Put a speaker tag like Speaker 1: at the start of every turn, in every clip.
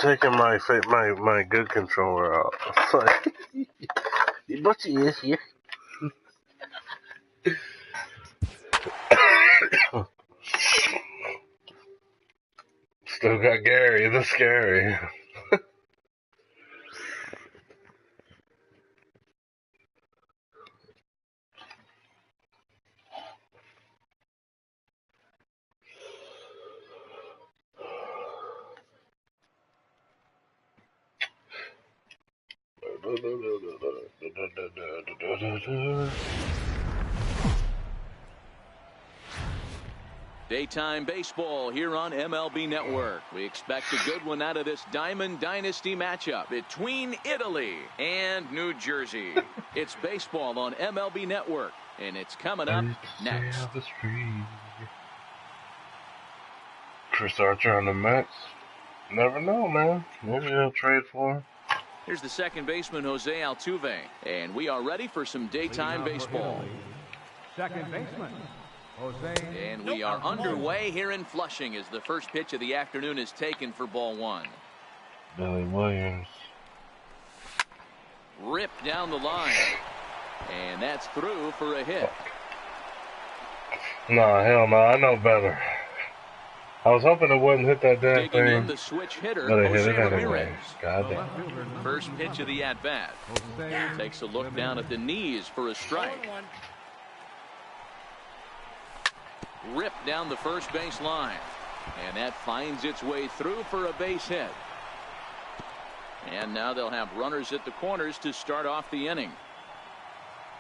Speaker 1: taking my good controller out. But he is here. Still got Gary, the scary.
Speaker 2: Daytime baseball here on MLB Network. We expect a good one out of this Diamond Dynasty matchup between Italy and New Jersey. It's baseball on MLB Network, and it's coming up next.
Speaker 1: Chris Archer on the Mets. Never know, man. Maybe they'll trade for him.
Speaker 2: Here's the second baseman, Jose Altuve, and we are ready for some daytime baseball.
Speaker 3: Second baseman, Jose.
Speaker 2: And we are underway here in Flushing as the first pitch of the afternoon is taken for ball one.
Speaker 1: Billy Williams.
Speaker 2: Ripped down the line. And that's through for a hit.
Speaker 1: No, hell no. I know better. I was hoping it wouldn't hit that damn
Speaker 2: Digging
Speaker 1: thing.
Speaker 2: in the switch hitter,
Speaker 1: But it hit
Speaker 2: Jose
Speaker 1: it anyway.
Speaker 2: Ramirez.
Speaker 1: Goddamn.
Speaker 2: First pitch of the at-bat. Takes a look down at the knees for a strike. Ripped down the first base line. And that finds its way through for a base hit. And now they'll have runners at the corners to start off the inning.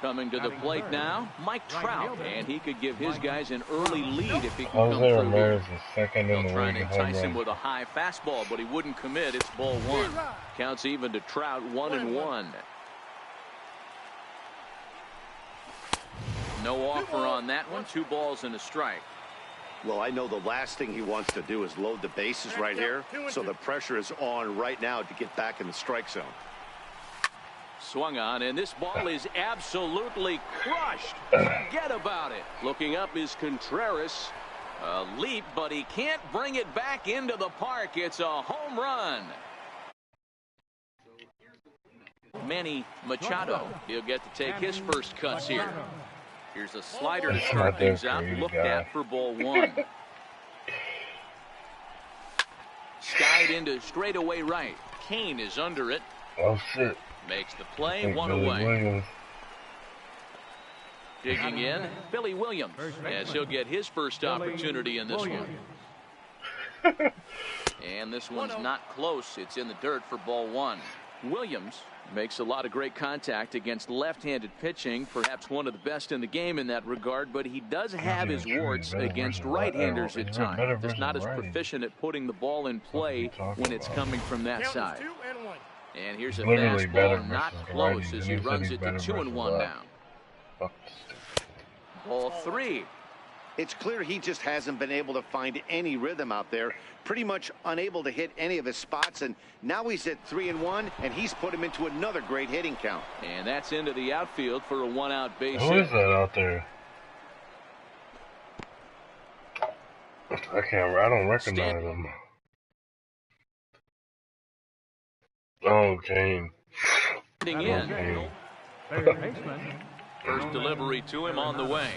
Speaker 2: Coming to the plate now, Mike Trout, and he could give his guys an early lead if he can come
Speaker 1: Jose
Speaker 2: through.
Speaker 1: Ramirez is second in the
Speaker 2: Trying
Speaker 1: league
Speaker 2: to
Speaker 1: in home
Speaker 2: entice him
Speaker 1: runs.
Speaker 2: with a high fastball, but he wouldn't commit. It's ball one. Counts even to Trout, 1-1. No offer on that one. 2 balls and a strike.
Speaker 4: Well, I know the last thing he wants to do is load the bases right here, so the pressure is on right now to get back in the strike zone.
Speaker 2: Swung on, and this ball is absolutely crushed. Forget about it. Looking up is Contreras. A leap, but he can't bring it back into the park. It's a home run. Manny Machado. He'll get to take his first cuts here. Here's a slider to start things out. Looked at for ball one. Skied into straightaway right. Kane is under it.
Speaker 1: Oh, shit.
Speaker 2: Makes the play, 1
Speaker 1: Billy
Speaker 2: away.
Speaker 1: Williams.
Speaker 2: Digging in, Billy Williams, as he'll get his first opportunity in this one. And this one's not close. It's in the dirt for ball one. Williams makes a lot of great contact against left-handed pitching, perhaps one of the best in the game in that regard, but he does have his warts against right-handers at times. Just not as proficient at putting the ball in play when it's coming from that side. And here's a fastball not close as he runs it to 2-1 now. Ball 3.
Speaker 4: It's clear he just hasn't been able to find any rhythm out there. Pretty much unable to hit any of his spots, and now he's at 3-1, and he's put him into another great hitting count.
Speaker 2: And that's into the outfield for a 1-out base
Speaker 1: Who
Speaker 2: hit.
Speaker 1: is that out there? I don't recognize him. Oh, Kane.
Speaker 2: In.
Speaker 3: Third baseman.
Speaker 2: First delivery to him on the way.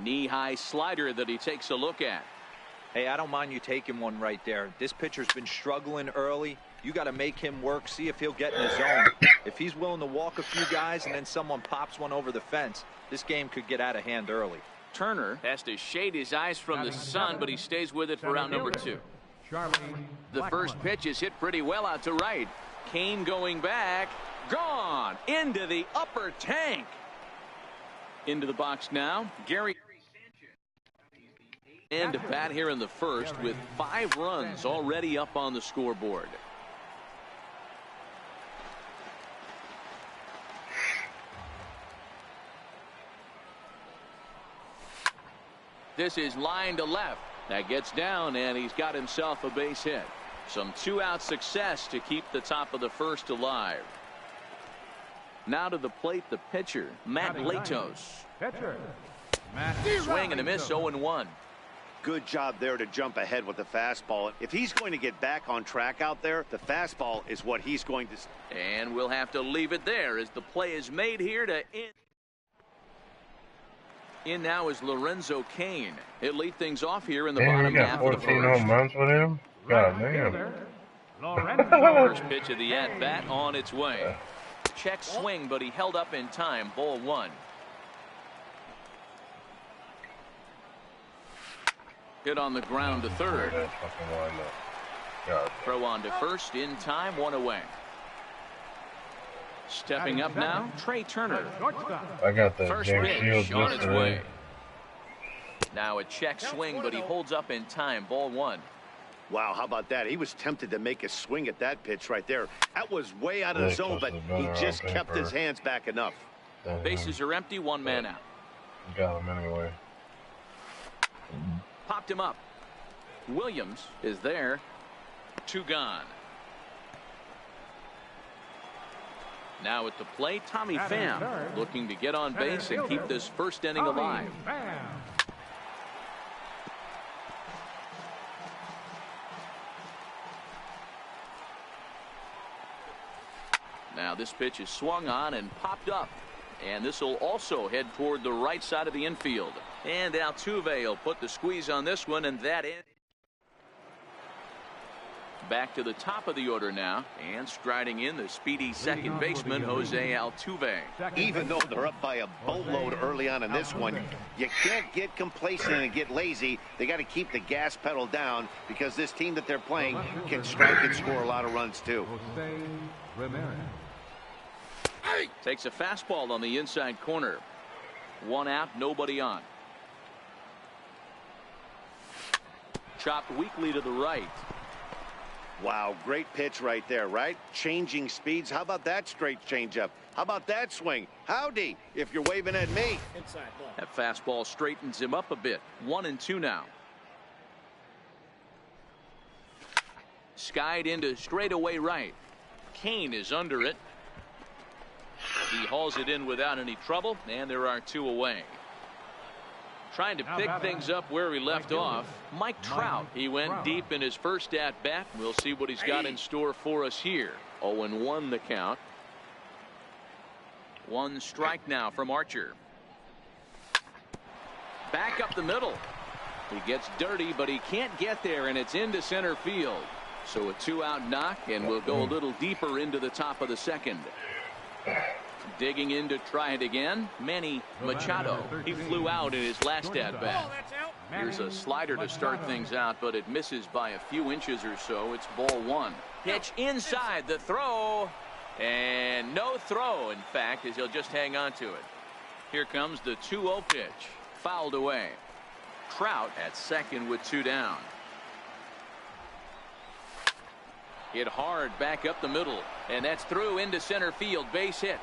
Speaker 2: Knee-high slider that he takes a look at.
Speaker 5: Hey, I don't mind you taking one right there. This pitcher's been struggling early. You got to make him work, see if he'll get in his zone. If he's willing to walk a few guys and then someone pops one over the fence, this game could get out of hand early.
Speaker 2: Turner has to shade his eyes from the sun, but he stays with it for round number 2. The first pitch is hit pretty well out to right. Kane going back. Gone into the upper tank. Into the box now, Gary. And to bat here in the first with 5 runs already up on the scoreboard. This is line to left. That gets down, and he's got himself a base hit. Some 2-out success to keep the top of the first alive. Now to the plate, the pitcher, Matt Latos.
Speaker 3: Pitcher.
Speaker 2: Swing and a miss, 0-1.
Speaker 4: Good job there to jump ahead with the fastball. If he's going to get back on track out there, the fastball is what he's going to.
Speaker 2: And we'll have to leave it there as the play is made here to end. In now is Lorenzo Cain. He'll lead things off here in the
Speaker 1: Damn,
Speaker 2: bottom
Speaker 1: we got
Speaker 2: half of the
Speaker 1: 14
Speaker 2: first.
Speaker 1: home runs with him? God damn.
Speaker 2: First pitch of the at-bat on its way. Check swing, but he held up in time. Ball one. Hit on the ground to third. Throw on to first in time, one away. Stepping up now, Trey Turner.
Speaker 1: I got the
Speaker 2: First
Speaker 1: James
Speaker 2: pitch
Speaker 1: Shields
Speaker 2: on its
Speaker 1: yesterday.
Speaker 2: way. Now a check swing, but he holds up in time. Ball one.
Speaker 4: Wow, how about that? He was tempted to make a swing at that pitch right there. That was way out of the zone, but he just kept his hands back enough.
Speaker 2: Bases are empty, one man out.
Speaker 1: Got him anyway.
Speaker 2: Popped him up. Williams is there. Two gone. Now at the plate, Tommy Pham looking to get on base and keep this first inning alive. Now this pitch is swung on and popped up. And this will also head toward the right side of the infield. And Altuve will put the squeeze on this one, and that in. Back to the top of the order now, and striding in the speedy second baseman, Jose Altuve.
Speaker 4: Even though they're up by a boatload early on in this one, you can't get complacent and get lazy. They got to keep the gas pedal down because this team that they're playing can strike and score a lot of runs too.
Speaker 2: Takes a fastball on the inside corner. One out, nobody on. Chopped weakly to the right.
Speaker 4: Wow, great pitch right there, right? Changing speeds. How about that straight changeup? How about that swing? Howdy, if you're waving at me.
Speaker 2: That fastball straightens him up a bit. 1-2 now. Skied into straightaway right. Cain is under it. He hauls it in without any trouble, and there are two away. Trying to pick things up where he left off, Mike Trout. He went deep in his first at-bat. We'll see what he's got in store for us here. 0-1 the count. One strike now from Archer. Back up the middle. He gets dirty, but he can't get there, and it's into center field. So a two-out knock, and we'll go a little deeper into the top of the second. Digging in to try it again, Manny Machado. He flew out in his last at-bat. Here's a slider to start things out, but it misses by a few inches or so. It's ball one. Pitch inside, the throw, and no throw, in fact, as he'll just hang on to it. Here comes the 2-0 pitch. Fouled away. Trout at second with two down. Hit hard back up the middle, and that's through into center field. Base hit.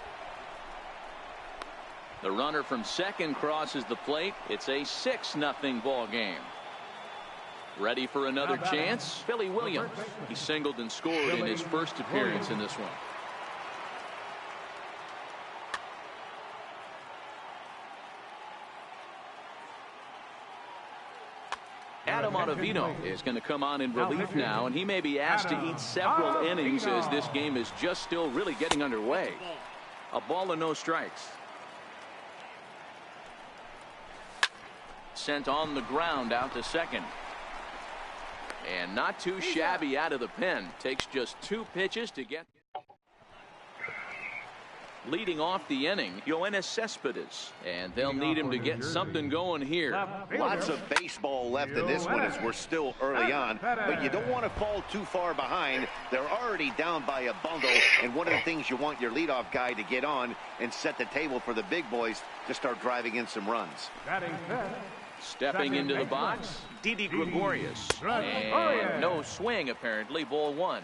Speaker 2: The runner from second crosses the plate. It's a 6-0 ball game. Ready for another chance? Billy Williams. He singled and scored in his first appearance in this one. Adam Ottavino is going to come on in relief now, and he may be asked to eat several innings as this game is just still really getting underway. A ball and no strikes. Sent on the ground out to second. And not too shabby out of the pen. Takes just 2 pitches to get. Leading off the inning, Yoenis Cespedes, and they'll need him to get something going here.
Speaker 4: Lots of baseball left in this one as we're still early on, but you don't want to fall too far behind. They're already down by a bundle, and one of the things you want your leadoff guy to get on and set the table for the big boys to start driving in some runs.
Speaker 2: Stepping into the box, DD Gregorius, and no swing apparently. Ball one.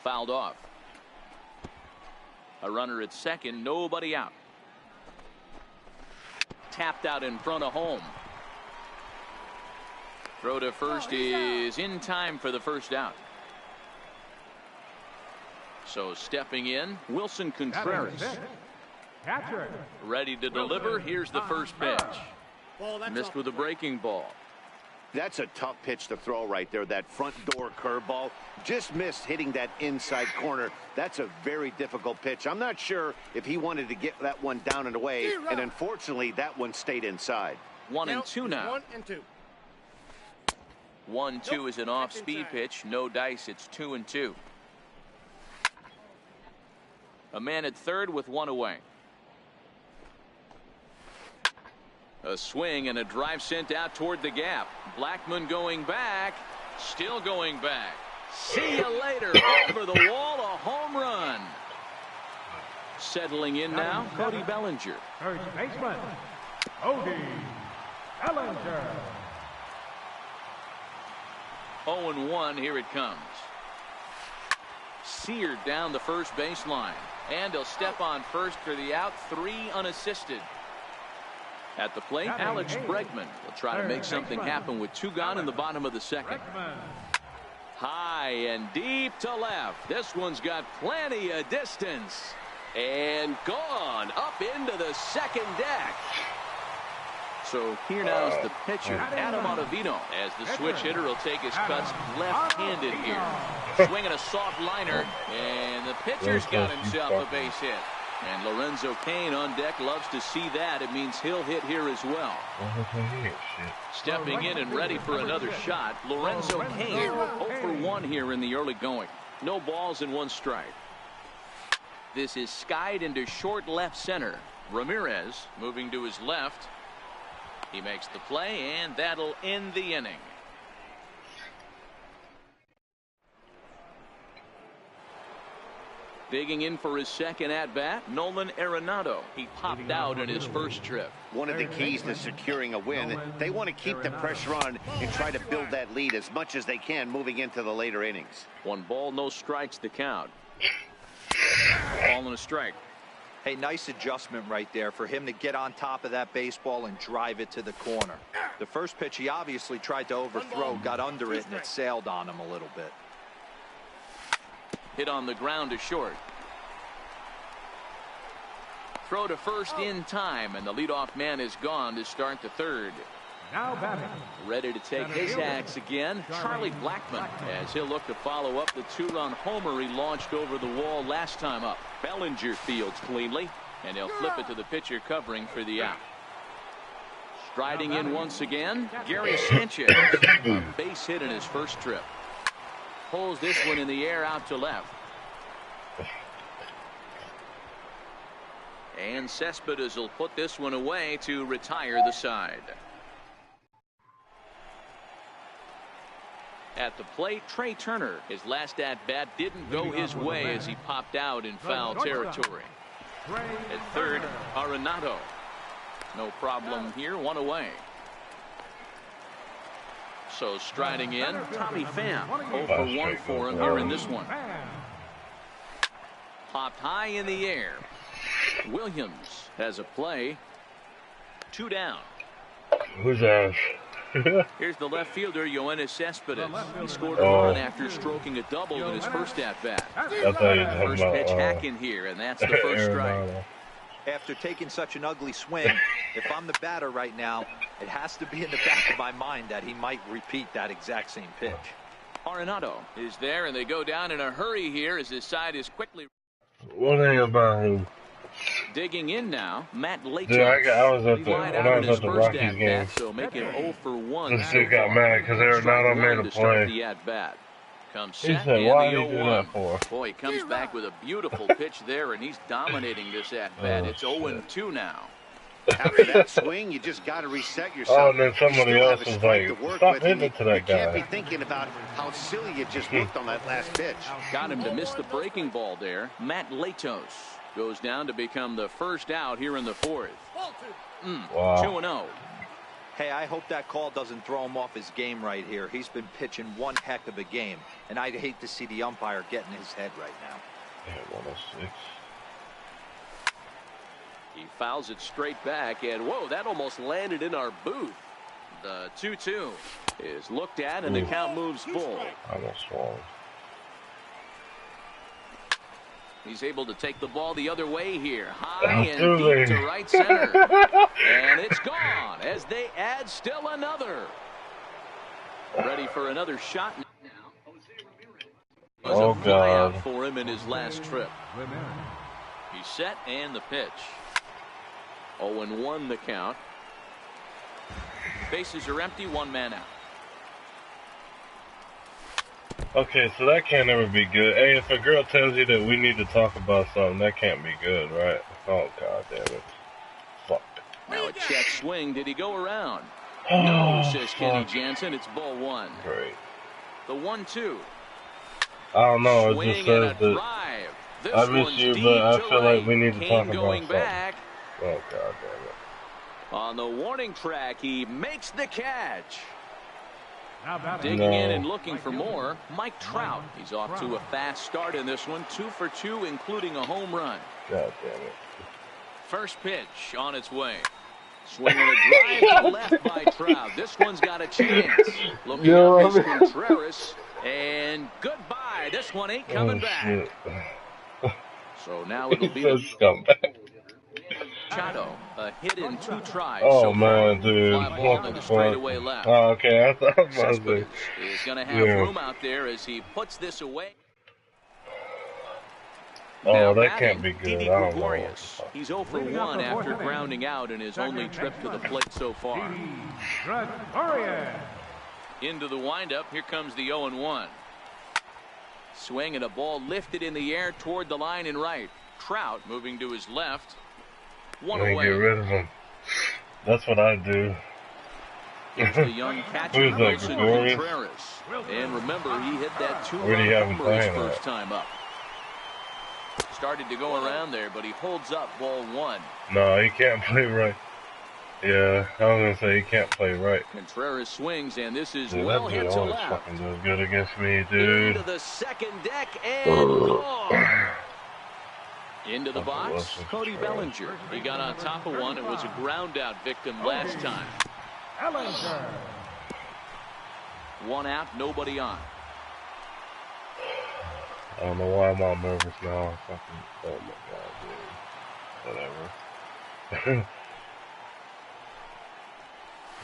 Speaker 2: Fouled off. A runner at second, nobody out. Tapped out in front of home. Throw to first is in time for the first out. So stepping in, Wilson Contreras. Ready to deliver. Here's the first pitch. Missed with a breaking ball.
Speaker 4: That's a tough pitch to throw right there. That front door curveball just missed hitting that inside corner. That's a very difficult pitch. I'm not sure if he wanted to get that one down and away, and unfortunately that one stayed inside.
Speaker 2: 1-2 now.
Speaker 6: 1-2.
Speaker 2: 1-2 is an off-speed pitch. No dice. It's 2-2. A man at third with one away. A swing and a drive sent out toward the gap. Blackmon going back. Still going back. See you later. Over the wall. A home run. Settling in now, Cody Bellinger.
Speaker 3: First baseman, Cody Bellinger.
Speaker 2: 0-1. Here it comes. Seared down the first baseline. And he'll step on first for the out. 3 unassisted. At the plate, Alex Bregman will try to make something happen with 2 gone in the bottom of the second. High and deep to left. This one's got plenty of distance. And gone up into the second deck. So here now is the pitcher, Adam Ottavino, as the switch hitter will take his cuts left-handed here. Swinging a soft liner, and the pitcher's got himself a base hit. And Lorenzo Cain on deck loves to see that. It means he'll hit here as well. Stepping in and ready for another shot, Lorenzo Cain 0 for 1 here in the early going. No balls and 1 strike. This is skied into short left center. Ramirez moving to his left. He makes the play, and that'll end the inning. Digging in for his second at-bat, Nolan Arenado. He popped out in his first trip.
Speaker 4: One of the keys to securing a win, they want to keep the pressure on and try to build that lead as much as they can moving into the later innings.
Speaker 2: 1 ball, no strikes to count. Ball and a strike.
Speaker 5: Hey, nice adjustment right there for him to get on top of that baseball and drive it to the corner. The first pitch he obviously tried to overthrow, got under it, and it sailed on him a little bit.
Speaker 2: Hit on the ground to short. Throw to first in time, and the leadoff man is gone to start the third.
Speaker 3: Now batting.
Speaker 2: Ready to take his axe again, Charlie Blackmon, as he'll look to follow up the 2-run homer he launched over the wall last time up. Bellinger fields cleanly, and he'll flip it to the pitcher covering for the out. Striding in once again, Gary Sanchez. A base hit in his first trip. Pulls this one in the air out to left. And Cespedes will put this one away to retire the side. At the plate, Trey Turner. His last at-bat didn't go his way as he popped out in foul territory. At third, Arenado. No problem here, 1 away. So striding in, Tommy Pham. 0 for 1 for him here in this one. Popped high in the air. Williams has a play. 2 down.
Speaker 1: Who's that?
Speaker 2: Here's the left fielder, Yoenis Cespedes. He scored a run after stroking a double in his first at-bat. First pitch hack in here, and that's the first strike.
Speaker 5: After taking such an ugly swing, if I'm the batter right now, it has to be in the back of my mind that he might repeat that exact same pitch.
Speaker 2: Arenado is there, and they go down in a hurry here as his side is quickly.
Speaker 1: What ain't about him?
Speaker 2: Digging in now, Matt Latos.
Speaker 1: Dude, I was at the,
Speaker 2: when
Speaker 1: I was at the Rockies game.
Speaker 2: So make him 0 for 1.
Speaker 1: This dude got mad because Arenado made a play.
Speaker 2: The at-bat. Comes
Speaker 1: He
Speaker 2: set
Speaker 1: said,
Speaker 2: and
Speaker 1: why
Speaker 2: the
Speaker 1: did you do that for?
Speaker 2: Boy, he comes back with a beautiful pitch there, and he's dominating this at-bat. It's 0-2 now.
Speaker 4: After that swing, you just got to reset yourself.
Speaker 1: Oh, and then somebody else was like, stop hitting it to that
Speaker 4: guy. You can't
Speaker 1: guy.
Speaker 4: be thinking about how silly you just looked on that last pitch.
Speaker 2: Got him to miss the breaking ball there. Matt Latos goes down to become the first out here in the fourth.
Speaker 1: Wow.
Speaker 2: 2-0.
Speaker 5: Hey, I hope that call doesn't throw him off his game right here. He's been pitching one heck of a game, and I'd hate to see the umpire get in his head right now.
Speaker 1: Yeah, 106.
Speaker 2: He fouls it straight back, and whoa, that almost landed in our booth. The 2-2 is looked at, and the count moves full.
Speaker 1: Almost swallowed.
Speaker 2: He's able to take the ball the other way here. High and deep to right center. And it's gone as they it's still another. Ready for another shot.
Speaker 1: Oh, God.
Speaker 2: For him in his last trip. He's set and the pitch. 0-1 the count. Bases are empty, one man out.
Speaker 1: Okay, so that can't ever be good. Hey, if a girl tells you that we need to talk about something, that can't be good, right? Oh, God damn it. Fuck.
Speaker 2: Now a check swing. Did he go around? No, says Kenny Jansen. It's ball one.
Speaker 1: Great.
Speaker 2: The 1-2.
Speaker 1: I don't know.
Speaker 2: Swing
Speaker 1: It just says that I miss you, but I feel like we need to talk about something.
Speaker 2: Back.
Speaker 1: Oh, God damn it.
Speaker 2: On the warning track, he makes the catch. Digging
Speaker 1: No.
Speaker 2: in and looking for more, Mike Trout. He's off to a fast start in this one, 2 for 2, including a home run.
Speaker 1: God damn it.
Speaker 2: First pitch on its way. Swinging a drive to left by Trout. This one's got a chance. Looking up is Contreras. And goodbye. This one ain't coming back.
Speaker 1: Shit.
Speaker 2: So now it'll be
Speaker 1: the scumbag.
Speaker 2: Machado, a hit in 2 tries.
Speaker 1: Oh,
Speaker 2: so
Speaker 1: man, dude.
Speaker 2: Fly ball
Speaker 1: What
Speaker 2: to
Speaker 1: the
Speaker 2: the
Speaker 1: fuck?
Speaker 2: straightaway left.
Speaker 1: Oh, okay. I thought about
Speaker 2: Cespedes
Speaker 1: it.
Speaker 2: is going to have room out there as he puts this away.
Speaker 1: Oh,
Speaker 2: Now
Speaker 1: that can't be
Speaker 2: batting,
Speaker 1: good.
Speaker 2: DD
Speaker 1: I don't know.
Speaker 2: Gregorius. He's 0 for 1 after grounding out in his only trip to the plate so far. Into the windup. Here comes the 0-1. Swing and a ball lifted in the air toward the line and right. Trout moving to his left. One away.
Speaker 1: Get rid of him. That's what I do.
Speaker 2: It's the young catcher,
Speaker 1: Who's that,
Speaker 2: Wilson
Speaker 1: Gregorius?
Speaker 2: Contreras. And remember, he hit that 2-run
Speaker 1: Where do you have him
Speaker 2: homer his
Speaker 1: playing
Speaker 2: first
Speaker 1: at?
Speaker 2: time up. Started to go around there, but he holds up ball 1.
Speaker 1: No, he can't play right. Yeah, I was gonna say he can't play right.
Speaker 2: Contreras swings, and this is
Speaker 1: Dude,
Speaker 2: well
Speaker 1: that
Speaker 2: hit
Speaker 1: dude
Speaker 2: to
Speaker 1: always
Speaker 2: left.
Speaker 1: fucking does good against me, dude.
Speaker 2: Into the second deck and gone. Into the box, Cody Bellinger. He got on top of one and was a ground out victim last time. One out, nobody on.
Speaker 1: I don't know why I'm all nervous now. Fucking, oh my God, dude. Whatever.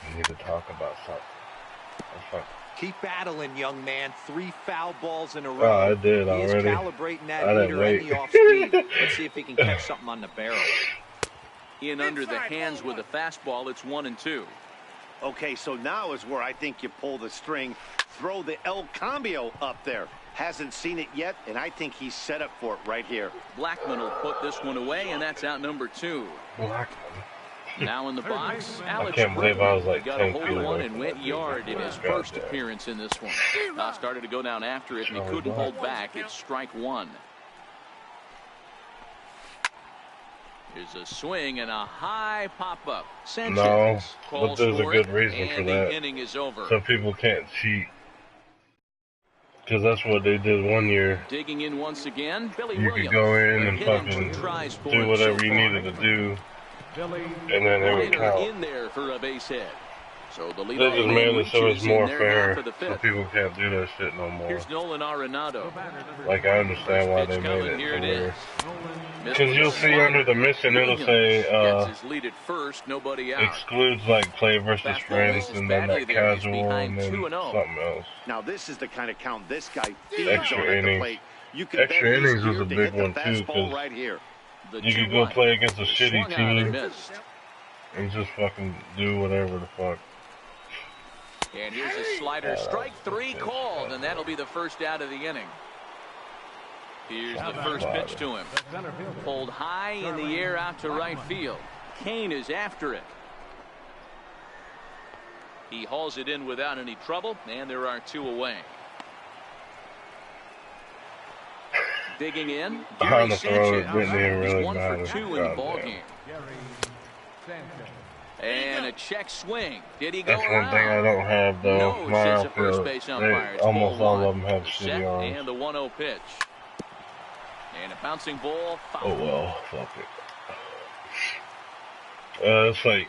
Speaker 1: We need to talk about something.
Speaker 5: Keep battling, young man. 3 foul balls in a row.
Speaker 1: Oh, I did already.
Speaker 5: He is calibrating that
Speaker 1: I didn't
Speaker 5: meter and
Speaker 1: wait.
Speaker 5: the off speed. Let's see if he can catch something on the barrel.
Speaker 2: In under the hands with a fastball, it's 1-2.
Speaker 4: Okay, so now is where I think you pull the string. Throw the El Cambio up there. Hasn't seen it yet, and I think he's set up for it right here.
Speaker 2: Blackman will put this one away, and that's out number 2.
Speaker 1: Blackman.
Speaker 2: Now in the box, Alex
Speaker 1: can't believe I was like
Speaker 2: got a
Speaker 1: 10
Speaker 2: hold
Speaker 1: feet
Speaker 2: of one
Speaker 1: away
Speaker 2: and
Speaker 1: from
Speaker 2: went
Speaker 1: that
Speaker 2: yard
Speaker 1: dude.
Speaker 2: in his
Speaker 1: God
Speaker 2: first
Speaker 1: damn.
Speaker 2: appearance in this one. Started to go down after it, and he
Speaker 1: Oh,
Speaker 2: couldn't
Speaker 1: God.
Speaker 2: hold back. It's strike 1. Here's a swing and a high pop-up. Sanchez
Speaker 1: No, but
Speaker 2: calls
Speaker 1: there's a
Speaker 2: for
Speaker 1: good
Speaker 2: it,
Speaker 1: reason for
Speaker 2: and
Speaker 1: that.
Speaker 2: the inning is over.
Speaker 1: So people can't cheat. Because that's what they did one year.
Speaker 2: Digging in once again, Billy
Speaker 1: You
Speaker 2: Williams.
Speaker 1: could go in and
Speaker 2: Hit him
Speaker 1: fucking
Speaker 2: 2 tries for
Speaker 1: do
Speaker 2: him
Speaker 1: whatever
Speaker 2: so
Speaker 1: you
Speaker 2: far.
Speaker 1: needed to do, and then it would
Speaker 2: Later
Speaker 1: count.
Speaker 2: in there for a base hit. So the lead
Speaker 1: They just made it so it's more
Speaker 2: half
Speaker 1: fair,
Speaker 2: of the
Speaker 1: so
Speaker 2: 5th.
Speaker 1: people can't do that shit no more.
Speaker 2: Here's Nolan Arenado.
Speaker 1: Like, I understand why they
Speaker 2: Pitch
Speaker 1: made
Speaker 2: coming,
Speaker 1: it.
Speaker 2: here it is.
Speaker 1: Because you'll see under the mission, it'll say,
Speaker 2: Gets his lead at first, nobody out.
Speaker 1: excludes, like, play versus
Speaker 2: Fastball
Speaker 1: friends,
Speaker 2: misses
Speaker 1: and then
Speaker 2: badly
Speaker 1: that
Speaker 2: there. He's
Speaker 1: casual,
Speaker 2: behind
Speaker 1: and then
Speaker 2: 2-0.
Speaker 1: something else.
Speaker 4: Now, this is the kind of count this guy feeds
Speaker 1: Extra
Speaker 4: on at the
Speaker 1: innings.
Speaker 4: plate. You can
Speaker 1: Extra
Speaker 4: bet he's
Speaker 1: innings was
Speaker 4: here
Speaker 1: a
Speaker 4: to
Speaker 1: big
Speaker 4: hit the
Speaker 1: one, too,
Speaker 4: fastball
Speaker 1: 'cause
Speaker 4: right here.
Speaker 2: The
Speaker 1: You could go
Speaker 2: 2-1.
Speaker 1: play against a shitty
Speaker 2: Swung on and
Speaker 1: team
Speaker 2: missed.
Speaker 1: and just fucking do whatever the fuck.
Speaker 2: And here's a slider. Strike 3 called, and that'll be the first out of the inning. Here's the first pitch to him. Pulled high in the air out to right field. Kane is after it. He hauls it in without any trouble, and there are 2 away. Digging in,
Speaker 1: On
Speaker 2: Gary
Speaker 1: the throw, it
Speaker 2: Sanchez.
Speaker 1: didn't even
Speaker 2: He's
Speaker 1: really
Speaker 2: 1 for
Speaker 1: matter.
Speaker 2: 2 in the
Speaker 1: God
Speaker 2: ball
Speaker 1: damn.
Speaker 2: game. And a check swing. Did he go
Speaker 1: That's
Speaker 2: around?
Speaker 1: one thing I don't have, though.
Speaker 2: No,
Speaker 1: My
Speaker 2: says the first
Speaker 1: outfield,
Speaker 2: base umpire. It's
Speaker 1: almost
Speaker 2: ball
Speaker 1: all
Speaker 2: 1.
Speaker 1: of them have
Speaker 2: Set
Speaker 1: shitty arms.
Speaker 2: and the 1-0 pitch. And a bouncing ball. Foul.
Speaker 1: Oh well, fuck it. It's like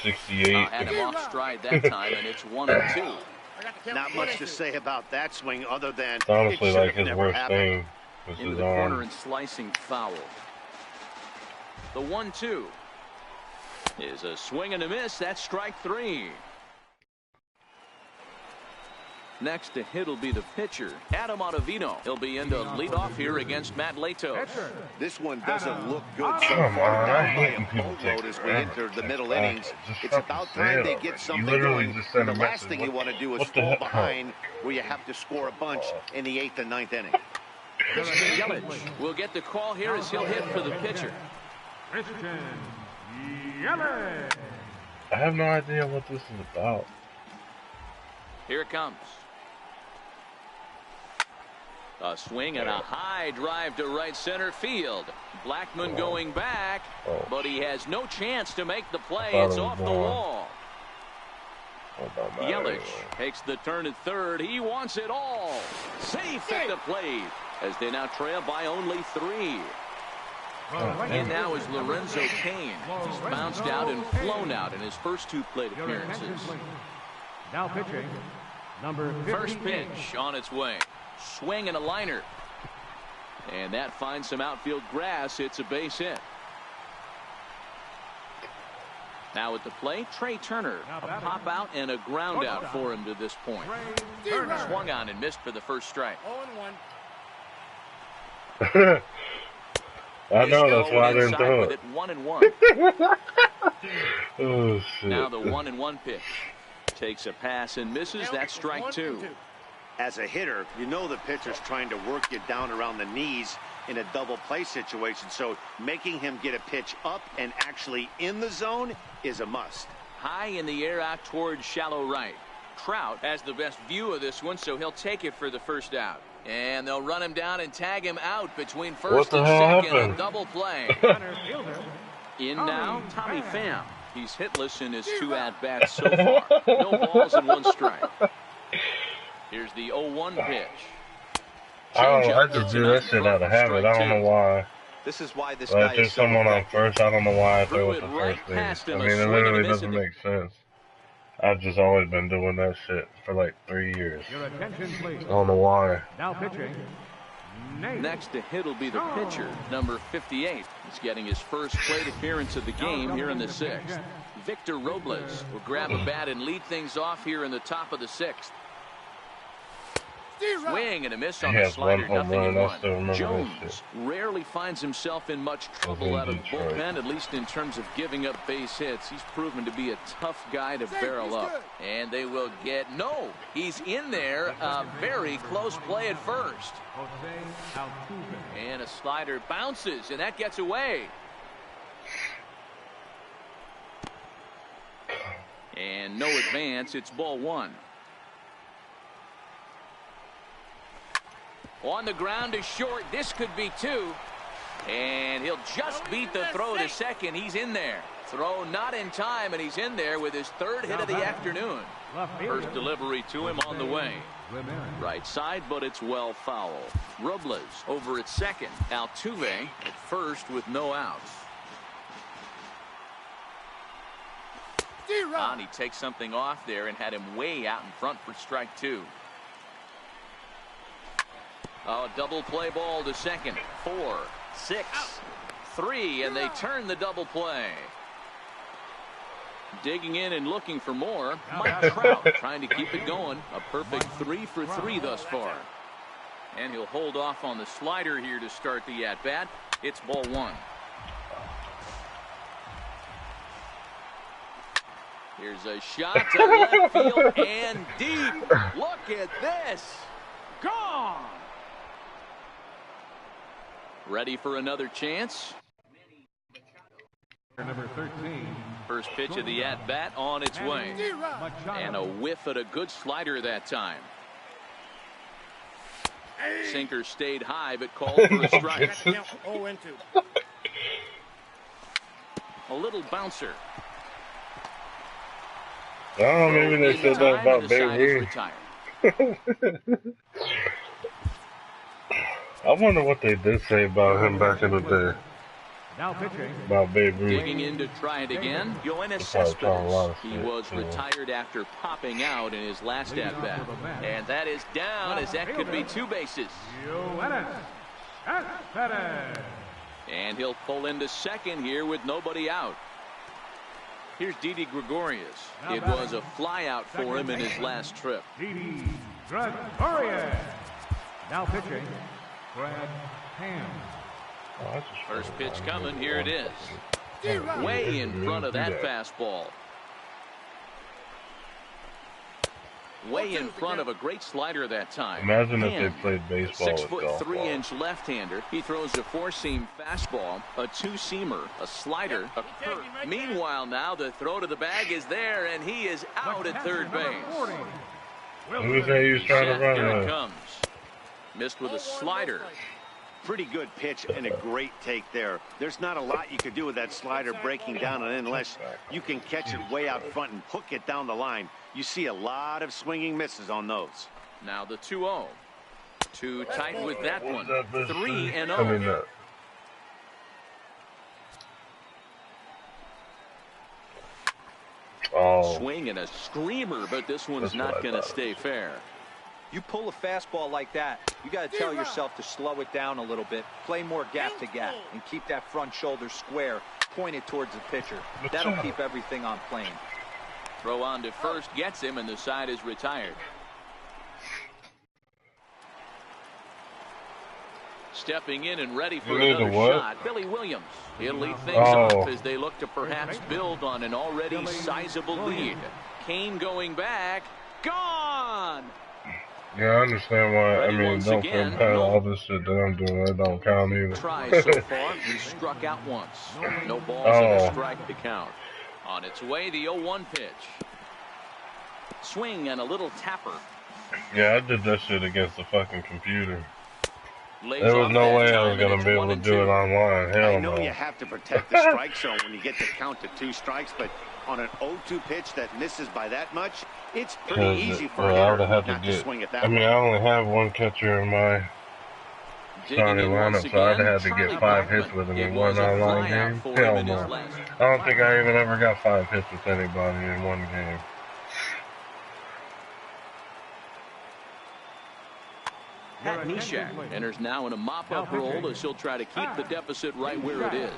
Speaker 1: 68.
Speaker 2: Had him off stride that time, and it's 1-2.
Speaker 4: Not much to say about that swing other than
Speaker 1: It's honestly
Speaker 4: it
Speaker 1: like
Speaker 4: should have
Speaker 1: his
Speaker 4: never
Speaker 1: worst
Speaker 4: happened.
Speaker 1: thing was
Speaker 2: Into
Speaker 1: his
Speaker 2: the corner
Speaker 1: arm.
Speaker 2: and slicing foul. The 1-2 is a swing and a miss. That's strike 3. Next to hit will be the pitcher, Adam Ottavino. He'll be in to lead off here against Matt Latos.
Speaker 4: This one doesn't look good so far, down by a boatload as we enter the middle innings. It's about time they get something going. The last thing you want to do is fall behind where you have to score a bunch in the 8th and 9th inning.
Speaker 2: Yelich will get the call here as he'll hit for the pitcher.
Speaker 3: Christian Yelich.
Speaker 1: I have no idea what this is about.
Speaker 2: Here it comes. A swing and a high drive to right center field. Blackman going back, but he has no chance to make the play. It's off the wall. Yelich takes the turn at third. He wants it all. Safe at the plate as they now trail by only 3. And now is Lorenzo Cain. He's bounced out and flown out in his first 2 plate appearances.
Speaker 3: Now pitching, number 58.
Speaker 2: First pitch on its way. Swing and a liner. And that finds some outfield grass. It's a base hit. Now at the plate, Trey Turner. A pop out and a ground out for him to this point. Turner swung on and missed for the first strike.
Speaker 3: 0-1.
Speaker 1: I know, that's why I didn't throw it.
Speaker 2: 1-1.
Speaker 1: Oh, shit.
Speaker 2: Now the 1-1 pitch. Takes a pass and misses. That's strike 2.
Speaker 4: As a hitter, you know the pitcher's trying to work you down around the knees in a double play situation, so making him get a pitch up and actually in the zone is a must.
Speaker 2: High in the air out towards shallow right. Trout has the best view of this one, so he'll take it for the first out. And they'll run him down and tag him out between first and second. A double play. In now, Tommy Pham. He's hitless in his 2 at-bats so far. No balls and 1 strike. Here's the 0-1 pitch.
Speaker 1: I just do that shit out of habit. I don't know why.
Speaker 5: This is why this guy
Speaker 1: is so someone on first. I don't know why I throw it the first thing. I mean, it literally doesn't make sense. I've just always been doing that shit for like 3 years.
Speaker 3: Your attention, please.
Speaker 1: I don't know why.
Speaker 3: Now pitching.
Speaker 2: Next to hit will be the pitcher, number 58. He's getting his first plate appearance of the game here in the 6th. Victor Robles will grab a bat and lead things off here in the top of the 6th. Swing and a miss on the slider, nothing in 1. Jones rarely finds himself in much trouble out of the bullpen, at least in terms of giving up base hits. He's proven to be a tough guy to barrel up. And they will get, he's in there. A very close play at first. And a slider bounces, and that gets away. And no advance, it's ball 1. On the ground is short. This could be 2. And he'll just beat the throw to second. He's in there. Throw not in time, and he's in there with his 3rd hit of the afternoon. First delivery to him on the way. Right side, but it's well foul. Robles over at second. Altuve at first with no outs. And he takes something off there and had him way out in front for strike 2. Double play ball to second. 4, 6, 3, and they turn the double play. Digging in and looking for more. Mike Trout trying to keep it going. A perfect 3 for 3 thus far. And he'll hold off on the slider here to start the at-bat. It's ball 1. Here's a shot to left field and deep. Look at this. Gone. Ready for another chance.
Speaker 3: Number 13.
Speaker 2: First pitch of the at-bat on its way. And a whiff at a good slider that time. Sinker stayed high but called for a strike. A little bouncer.
Speaker 1: Oh, maybe they said that about Babe Ruth. I wonder what they did say about him back in the day.
Speaker 3: Now pitching.
Speaker 1: About Babe Ruth.
Speaker 2: Digging in to try it again. Yoenis Cespedes. He was retired after popping out in his last at-bat. And that is down as that could be 2 bases.
Speaker 3: Yoenis Cespedes.
Speaker 2: And he'll pull into second here with nobody out. Here's DD Gregorius. It was a fly out for him in his last trip.
Speaker 3: DD Gregorius. Now pitching, Brad Ham.
Speaker 1: Oh,
Speaker 2: First pitch coming. Here it is. Way in front of that fastball. Way in front of a great slider that time.
Speaker 1: Imagine if they played baseball with
Speaker 2: 6'3" left-hander. He throws a four-seam fastball, a two-seamer, a slider, a curve. Meanwhile, now the throw to the bag is there, and he is out at third base.
Speaker 1: Who was that he was trying to run?
Speaker 2: Here it comes. Missed with a slider.
Speaker 4: Pretty good pitch and a great take there. There's not a lot you could do with that slider breaking down, and unless you can catch it way out front and hook it down the line, you see a lot of swinging misses on those.
Speaker 2: Now the 2-0. Too tight with that one. 3-0.
Speaker 1: Coming up. Oh.
Speaker 2: Swing and a screamer, but this one's not going to stay fair.
Speaker 5: You pull a fastball like that, you got to tell yourself to slow it down a little bit, play more gap to gap, and keep that front shoulder square, pointed towards the pitcher. That'll keep everything on plane.
Speaker 2: Throw on to first gets him, and the side is retired. Stepping in and ready for another shot, Billy Williams. He'll lead things off as they look to perhaps build on an already sizable lead. Kane going back, gone.
Speaker 1: Yeah, I understand why. I mean, don't feel bad. All this shit that I'm doing, it don't count either.
Speaker 2: Try so far, he struck out once. No balls and a strike to count. On its way, the 0-1 pitch. Swing and a little tapper.
Speaker 1: Yeah, I did that shit against the fucking computer. There was no way I was going to be able to do it online. Hell no.
Speaker 4: I know you have to protect the strike zone when you get to count to 2 strikes, but on an 0-2 pitch that misses by that much, it's pretty easy for him not to swing it that way.
Speaker 1: I mean, I only have one catcher in my starting lineup, so I'd have to get 5 hits with him in one online game. Hell no. I don't think I even ever got 5 hits with anybody in one game.
Speaker 2: Pat Neshek enters now in a mop-up role as he'll try to keep the deficit right where it is.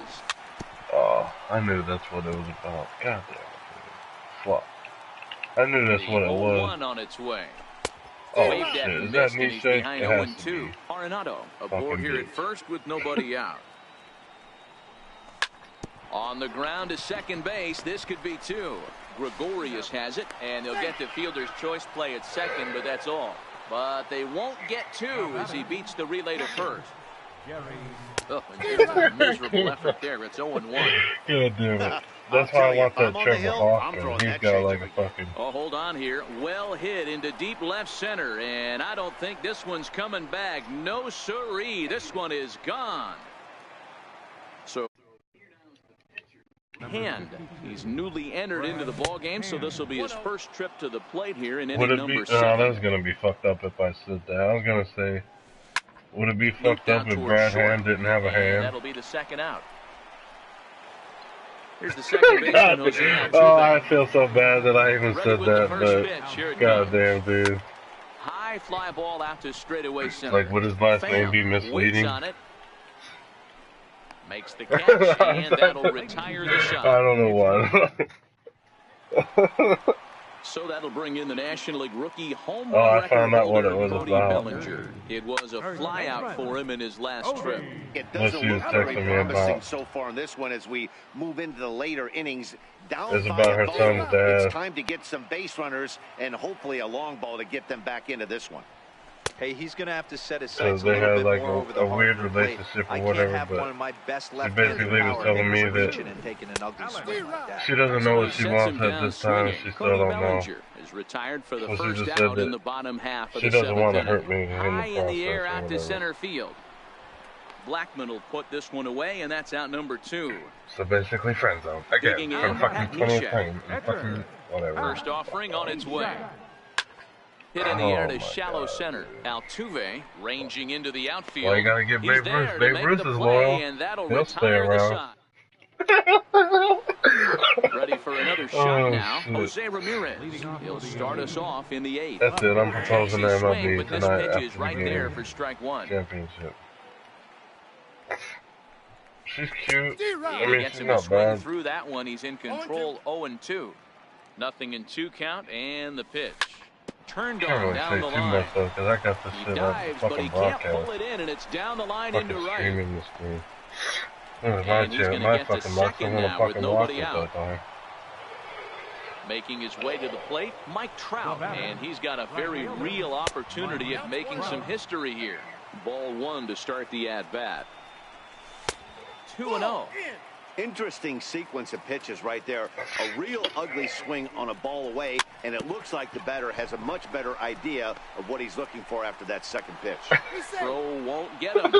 Speaker 1: Oh, I knew that's what it was about. God damn it. Flop. I knew that's what it was.
Speaker 2: 0-1 on its way.
Speaker 1: Oh, shit. Is that Neshek?
Speaker 2: Behind 0-2. Arenado aboard here at first with nobody out. On the ground to second base. This could be 2. Gregorius has it, and they'll get the fielder's choice play at second, but that's all. But they won't get 2 as he beats the relay to first. Oh, a miserable effort there. It's 0-1.
Speaker 1: God damn it. That's why I want that Trevor Hoffman. He's got like a fucking...
Speaker 2: Oh, hold on here. Well hit into deep left center, and I don't think this one's coming back. No siree. This one is gone. So, Hand. He's newly entered into the ball game, so this will be his first trip to the plate here in inning number 7.
Speaker 1: No, that's going to be fucked up if I sit there. I was going to say, would it be fucked up if Brad Hand didn't have a hand?
Speaker 2: That'll be the second out. Here's the second baseman, Jose Altuve.
Speaker 1: Oh, I feel so bad that I even said that, but goddamn, dude.
Speaker 2: High fly ball out to straightaway center.
Speaker 1: Like, would his last name be misleading?
Speaker 2: On it. Makes the catch, and that'll retire the shot.
Speaker 1: I don't know why.
Speaker 2: So that'll bring in the National League rookie home
Speaker 1: run I found out what it was
Speaker 2: Cody
Speaker 1: about.
Speaker 2: Bellinger. It was a flyout for him in his last trip.
Speaker 4: It doesn't look very promising so far in this one as we move into the later innings. Down
Speaker 1: it's about her son's dad.
Speaker 4: It's time to get some base runners and hopefully a long ball to get them back into this one.
Speaker 5: Hey, he's going to have to set his sights
Speaker 1: a little bit
Speaker 5: more
Speaker 1: like
Speaker 5: over the
Speaker 1: a weird relationship or whatever,
Speaker 5: have
Speaker 1: but
Speaker 5: one of my best left
Speaker 1: she basically was telling me that she doesn't know what she wants at this time. She still don't know.
Speaker 2: Is retired for the
Speaker 1: well,
Speaker 2: first out in the bottom half of
Speaker 1: she
Speaker 2: the
Speaker 1: doesn't want to hurt me
Speaker 2: high in the air out to center field. Blackman will put this one away, and that's out number 2.
Speaker 1: So basically, friend zone again for fucking 20th time. Fucking whatever.
Speaker 2: First offering on its way. Hit in the air to shallow center. Altuve ranging into the outfield.
Speaker 1: Well, you gotta get Babe Ruth. Babe Ruth is loyal.
Speaker 2: And that'll
Speaker 1: He'll stay around.
Speaker 2: Ready for another shot now. Shit. Jose Ramirez. He'll start us off in the 8th.
Speaker 1: That's it. I'm proposing to MLB tonight after
Speaker 2: is right
Speaker 1: the
Speaker 2: there for strike 1.
Speaker 1: Championship. She's cute.
Speaker 2: I mean, she's not bad. Through that one, he's in control. 0-2. Nothing in 2 count, and the pitch. Turned
Speaker 1: Can't
Speaker 2: on
Speaker 1: really
Speaker 2: down
Speaker 1: say
Speaker 2: the
Speaker 1: too
Speaker 2: line.
Speaker 1: much though, because I got this
Speaker 2: He
Speaker 1: shit on
Speaker 2: dives, but
Speaker 1: fucking
Speaker 2: he can't
Speaker 1: broadcast.
Speaker 2: pull it in, and it's down the line
Speaker 1: Fucking
Speaker 2: into right.
Speaker 1: streaming the screen. My
Speaker 2: And he's
Speaker 1: chair,
Speaker 2: going to
Speaker 1: my
Speaker 2: get to
Speaker 1: fucking box, I
Speaker 2: second
Speaker 1: want to
Speaker 2: now with
Speaker 1: fucking walk
Speaker 2: nobody
Speaker 1: with
Speaker 2: out.
Speaker 1: that guy.
Speaker 2: Making his way to the plate, Mike Trout, and he's got a very real opportunity at making some history here. Ball one to start the at-bat. 2-0.
Speaker 4: Interesting sequence of pitches right there. A real ugly swing on a ball away, and it looks like the batter has a much better idea of what he's looking for after that second pitch.
Speaker 2: Throw won't get him.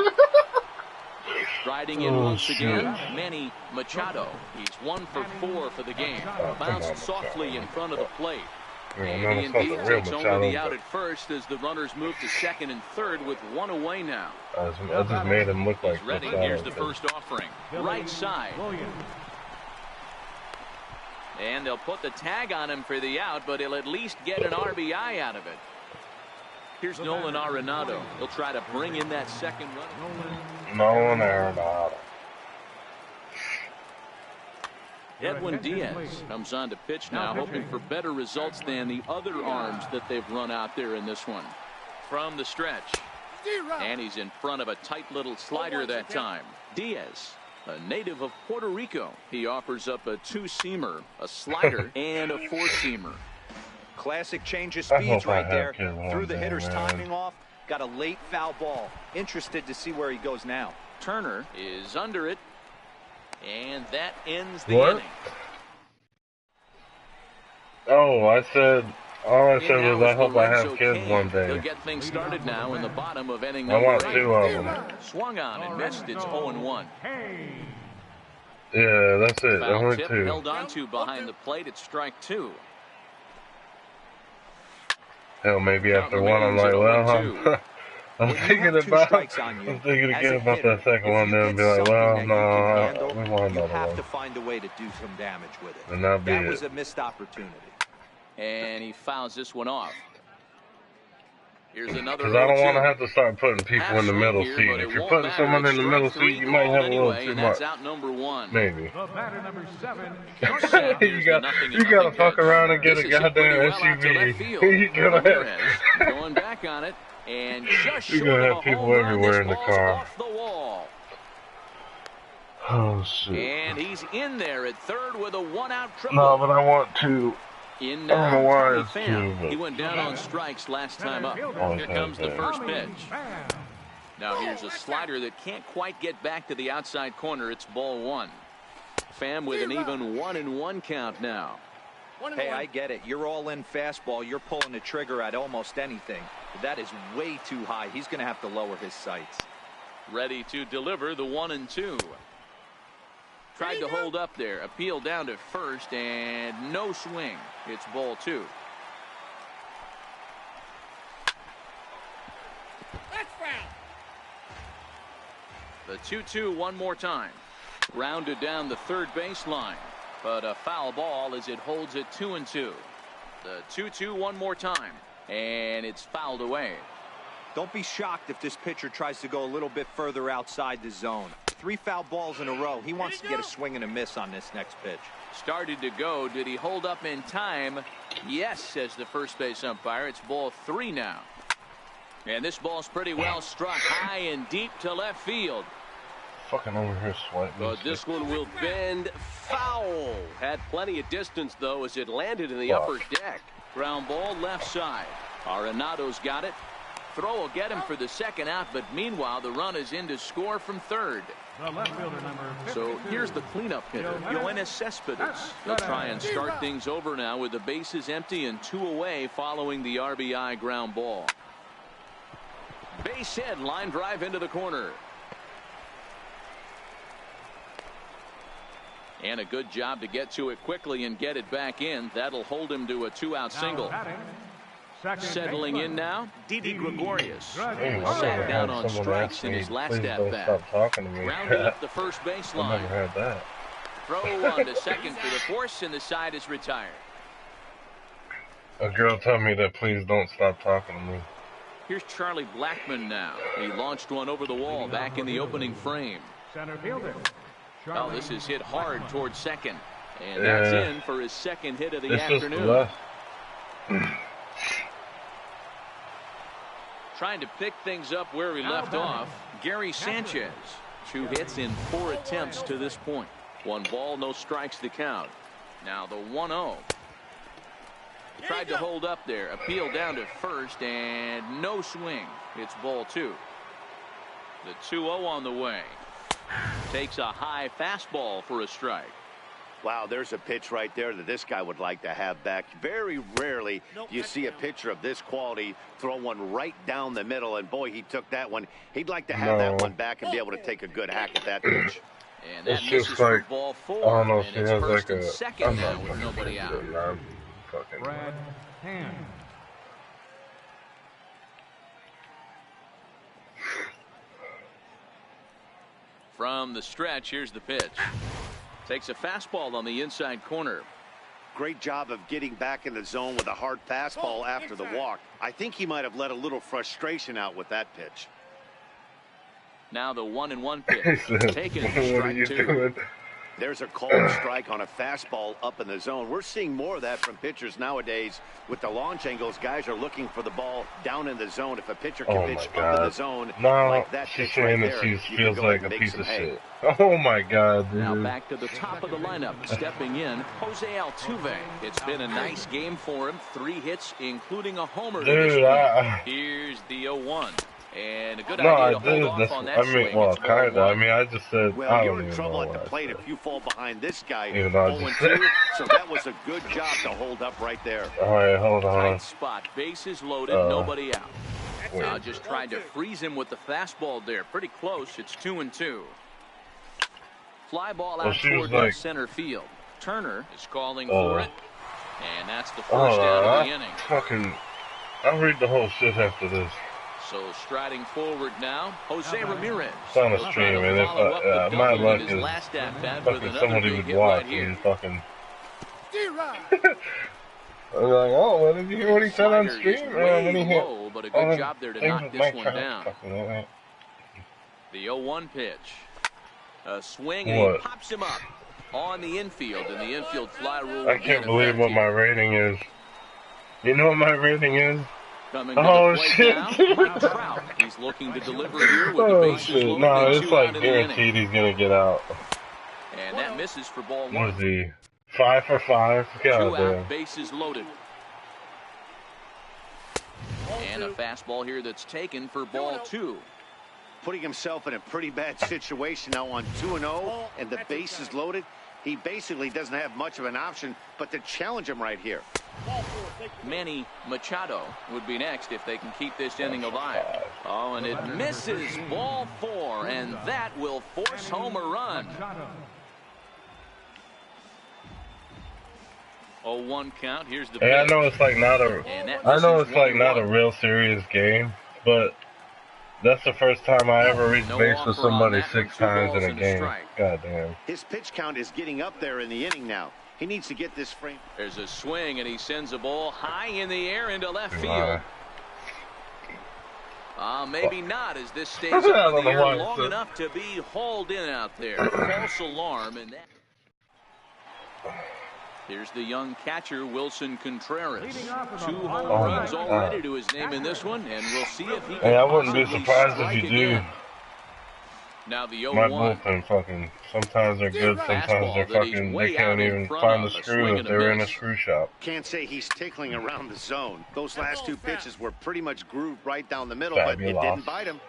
Speaker 2: Striding in once again, Manny Machado. He's 1 for 4 for the game. Bounced softly in front of the plate. And he indeed takes only the out at first as the runners move to second and third with one away now.
Speaker 1: I just made him look like
Speaker 2: He's ready. Here's the first offering. Right side. And they'll put the tag on him for the out, but he'll at least get an RBI out of it. Here's Nolan Arenado. He'll try to bring in that second run.
Speaker 1: Nolan Arenado.
Speaker 2: Edwin Diaz comes on to pitch now, hoping for better results than the other arms that they've run out there in this one. From the stretch. And he's in front of a tight little slider that time. Diaz, a native of Puerto Rico. He offers up a two-seamer, a slider, and a four-seamer.
Speaker 5: Classic change of speeds right there. Threw the hitter's timing off. Got a late foul ball. Interested to see where he goes now.
Speaker 2: Turner is under it. And that ends the inning.
Speaker 1: Oh, all I said was I hope I have kids one day.
Speaker 2: They'll get things started now in the bottom of inning
Speaker 1: I
Speaker 2: number
Speaker 1: want
Speaker 2: 8.
Speaker 1: 2 of them.
Speaker 2: Swung on and missed. It's 0-1.
Speaker 1: Yeah, that's it.
Speaker 2: Foul
Speaker 1: Only
Speaker 2: tip
Speaker 1: 2.
Speaker 2: held on to behind the plate. It's strike 2.
Speaker 1: Hell, maybe after one, I'm like, well, I'm thinking again about that second one, then and be like, well, no, we want another one.
Speaker 5: You have to find a way to do some damage with it.
Speaker 1: And that
Speaker 5: was a missed opportunity.
Speaker 2: And he fouls this one off. Here's another.
Speaker 1: Because I don't want to have to start putting people in the middle seat. If you're putting someone in the middle seat, you might have a little too much.
Speaker 2: Out number 1.
Speaker 1: Maybe.
Speaker 3: Number
Speaker 1: 7. you got to fuck around and get a goddamn SUV. You're gonna have
Speaker 2: going back on it, and just
Speaker 1: you're gonna have people everywhere in the car.
Speaker 2: Off the wall.
Speaker 1: Oh shit.
Speaker 2: And he's in there at third with a 1-out triple.
Speaker 1: No, but I want to.
Speaker 2: In
Speaker 1: I don't know why it's too.
Speaker 2: He went down on strikes last time up. Here comes the first pitch. Now here's a slider that can't quite get back to the outside corner. It's ball 1. Pham with an even 1-1 count now.
Speaker 5: Hey, I get it. You're all in fastball. You're pulling the trigger at almost anything. But that is way too high. He's going to have to lower his sights.
Speaker 2: Ready to deliver the 1-2. Tried to hold up there. Appeal down to first and no swing. It's ball 2. The 2-2 one more time. Rounded down the third baseline. But a foul ball as it holds it 2-2. The 2-2 one more time. And it's fouled away.
Speaker 5: Don't be shocked if this pitcher tries to go a little bit further outside the zone. 3 foul balls in a row. He wants to get a swing and a miss on this next pitch.
Speaker 2: Started to go. Did he hold up in time? Yes, says the first base umpire. It's ball 3 now. And this ball's pretty well struck high and deep to left field.
Speaker 1: Fucking over here swiping.
Speaker 6: But this one will bend foul. Had plenty of distance, though, as it landed in the upper deck.
Speaker 2: Ground ball left side. Arenado's got it. Throw will get him for the second out, but meanwhile the run is in to score from third. So here's the cleanup hitter, Yoenis Cespedes. They'll try and start things over now with the bases empty and 2 away following the RBI ground ball. Base hit, line drive into the corner. And a good job to get to it quickly and get it back in. That'll hold him to a 2-out single. Settling in now, DD Gregorius. Sat down on strikes in his last at-bat. Rounded up the first baseline.
Speaker 1: I never heard that.
Speaker 2: Throw on to second for the force, and the side is retired.
Speaker 1: A girl told me that please don't stop talking to me.
Speaker 2: Here's Charlie Blackmon now. He launched one over the wall back in the opening frame.
Speaker 3: Center fielder.
Speaker 2: Oh, this is hit hard towards second. And that's in for his second hit of the afternoon. Trying to pick things up where he left off, Gary Sanchez. 2 hits in 4 attempts to this point. 1 ball, no strikes to count. Now the 1-0. Tried to hold up there. Appeal down to first and no swing. It's ball 2. The 2-0 on the way. Takes a high fastball for a strike.
Speaker 4: Wow, there's a pitch right there that this guy would like to have back. Very rarely do you see a pitcher of this quality throw one right down the middle, and boy, he took that one. He'd like to have that one back and be able to take a good hack at that pitch.
Speaker 2: And that misses for ball 4.
Speaker 1: I don't know if he
Speaker 2: and
Speaker 1: has
Speaker 2: first
Speaker 1: like
Speaker 2: and
Speaker 1: a.
Speaker 2: second
Speaker 1: I'm
Speaker 2: now
Speaker 1: not
Speaker 2: with nobody out.
Speaker 1: I'm fucking.
Speaker 3: Brad Hand.
Speaker 2: From the stretch, here's the pitch. Takes a fastball on the inside corner.
Speaker 4: Great job of getting back in the zone with a hard fastball after the walk. I think he might have let a little frustration out with that pitch.
Speaker 2: Now the 1-1 pitch. Taken strike 2.
Speaker 1: Doing?
Speaker 4: There's a called strike on a fastball up in the zone. We're seeing more of that from pitchers nowadays. With the launch angles, guys are looking for the ball down in the zone. If a pitcher can pitch up in the zone,
Speaker 1: no,
Speaker 4: like that
Speaker 1: she's
Speaker 4: pitch
Speaker 1: saying
Speaker 4: right
Speaker 1: that
Speaker 4: there,
Speaker 1: she feels like a piece of
Speaker 4: hay.
Speaker 1: shit. Oh my God, dude.
Speaker 2: Now back to the top of the lineup. Stepping in, Jose Altuve. It's been a nice game for him. 3 hits, including a homer.
Speaker 1: Dude,
Speaker 2: Here's the 0-1. And a good
Speaker 1: no,
Speaker 2: idea
Speaker 1: I
Speaker 2: to hold
Speaker 1: did.
Speaker 2: off on that
Speaker 1: I mean,
Speaker 2: swing.
Speaker 1: well,
Speaker 2: It's ball
Speaker 1: kind of. I
Speaker 2: 1.
Speaker 1: mean, I just said,
Speaker 4: Well,
Speaker 1: I
Speaker 4: you're
Speaker 1: don't
Speaker 4: in
Speaker 1: even
Speaker 4: trouble
Speaker 1: know
Speaker 4: at the
Speaker 1: what I
Speaker 4: plate
Speaker 1: said.
Speaker 4: if you fall behind this guy.
Speaker 1: Even though I just
Speaker 4: 0-2, so that was a good job to hold up right there.
Speaker 1: All right, hold on.
Speaker 2: Tight spot. Bases loaded. Nobody out. Now just tried to freeze him with the fastball there. Pretty close. It's 2-2. Fly ball out toward
Speaker 1: like,
Speaker 2: center field. Turner is calling for it. And that's the first out of the inning.
Speaker 1: Fucking, I'll read the whole shit after this.
Speaker 2: So striding forward now, Jose Ramirez.
Speaker 1: It's on a stream, and if my luck is fucking somebody would watch and fucking. I'm like, oh, well, did you hear what he said on stream? When he hit,
Speaker 2: low, but a good job there to knock this one down. The 0-1 pitch. A swing, and he pops him up on the infield, and the infield fly rule.
Speaker 1: I can't believe what my rating is. You know what my rating is?
Speaker 2: Oh shit! Mike Trout. He's looking to deliver here with the bases loaded.
Speaker 1: No, it's like guaranteed he's gonna get out.
Speaker 2: And that misses for ball 1.
Speaker 1: What is he? 5 for 5? God damn.
Speaker 2: Bases loaded. And a fastball here that's taken for ball 2.
Speaker 4: Putting himself in a pretty bad situation now on 2-0, and the bases loaded. He basically doesn't have much of an option but to challenge him right here.
Speaker 2: Manny Machado would be next if they can keep this inning alive. Oh, and it misses ball 4, and that will force home a run. 0-1 count. Here's the pitch.
Speaker 1: I know it's like not a. I know it's like not a real serious game, but that's the first time I ever reached base with somebody 6 times in a game. God damn.
Speaker 4: His pitch count is getting up there in the inning now. He needs to get this frame.
Speaker 2: There's a swing, and he sends a ball high in the air into left field. Maybe not, as this stays up in the air long enough to be hauled in out there. False alarm, and that. Here's the young catcher, Wilson Contreras. 2 home runs already to his name in this one, and we'll see if he can.
Speaker 1: Hey, I wouldn't be surprised if you do.
Speaker 2: Now the 0-1.
Speaker 1: My bullpen fucking, sometimes they're good, sometimes they're fucking, they can't even find the screw if they're in a screw shop.
Speaker 4: Can't say he's tickling around the zone. Those last 2 pitches were pretty much grooved right down the middle, but it didn't bite him.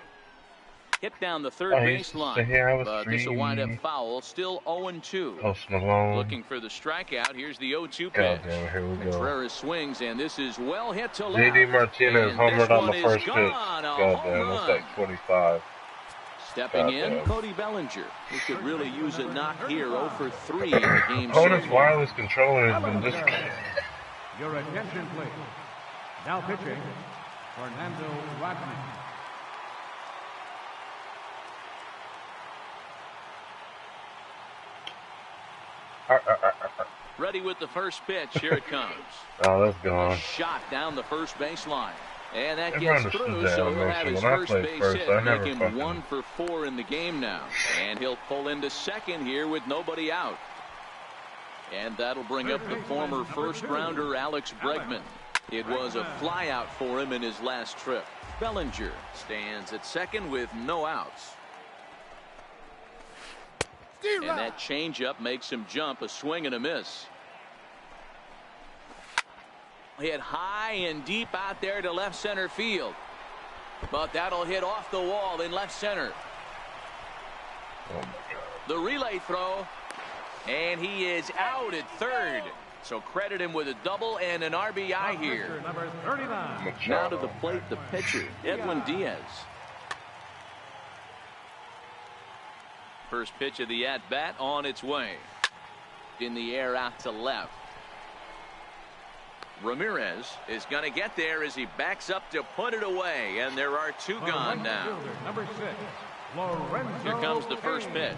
Speaker 2: Hit down the third baseline, but this will wind up foul. Still 0-2.
Speaker 1: Post Malone.
Speaker 2: Looking for the strikeout. Here's the 0-2 pitch.
Speaker 1: Goddamn, here we go.
Speaker 2: Contreras swings, and this is well hit to left.
Speaker 1: DD Martinez homered on the first pitch. Goddamn, that's like 25.
Speaker 2: Stepping in, Cody Bellinger. He could really use a knock here. 0 for 3 in the game.
Speaker 1: Opponent's wireless controller has been disconnected.
Speaker 3: Your attention, please. Now pitching, Fernando Rodney.
Speaker 2: Ready with the first pitch. Here it comes.
Speaker 1: Oh, that's gone.
Speaker 2: Shot down the first baseline. And that gets through, so he'll have his first base hit, make him 1 for 4 in the game now. And he'll pull into second here with nobody out. And that'll bring up the former first-rounder Alex Bregman. It was a flyout for him in his last trip. Bellinger stands at second with no outs. And that changeup makes him jump. A swing and a miss. Hit high and deep out there to left center field. But that'll hit off the wall in left center. The relay throw. And he is out at third. So credit him with a double and an RBI here.
Speaker 3: Number 39.
Speaker 2: Now to the plate, the pitcher, Edwin Diaz. First pitch of the at-bat on its way. In the air out to left. Ramirez is going to get there as he backs up to put it away. And there are two gone now.
Speaker 3: Number 6. Lorenzo.
Speaker 2: Here comes the first pitch.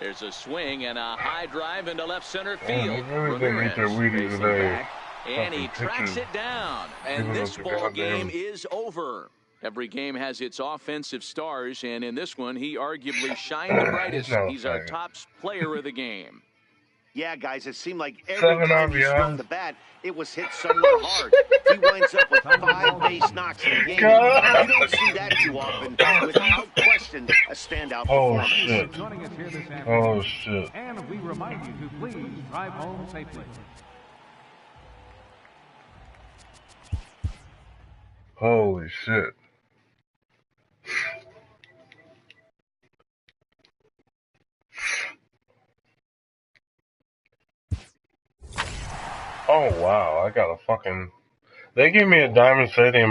Speaker 2: There's a swing and a high drive into left center field. Ramirez racing back, and he tracks it down. And this ball game is over. Every game has its offensive stars, and in this one, he arguably shined the brightest. He's our top player of the game.
Speaker 4: Yeah, guys, it seemed like every time he swung the bat, it was hit somewhere hard. He winds up with 5 base knocks in the game. You don't see that too often. Without question, a standout performance.
Speaker 1: Shit. Oh, shit.
Speaker 3: And we remind you to please drive home safely.
Speaker 1: Holy shit. Oh, wow. I got a fucking... They gave me a Diamond Stadium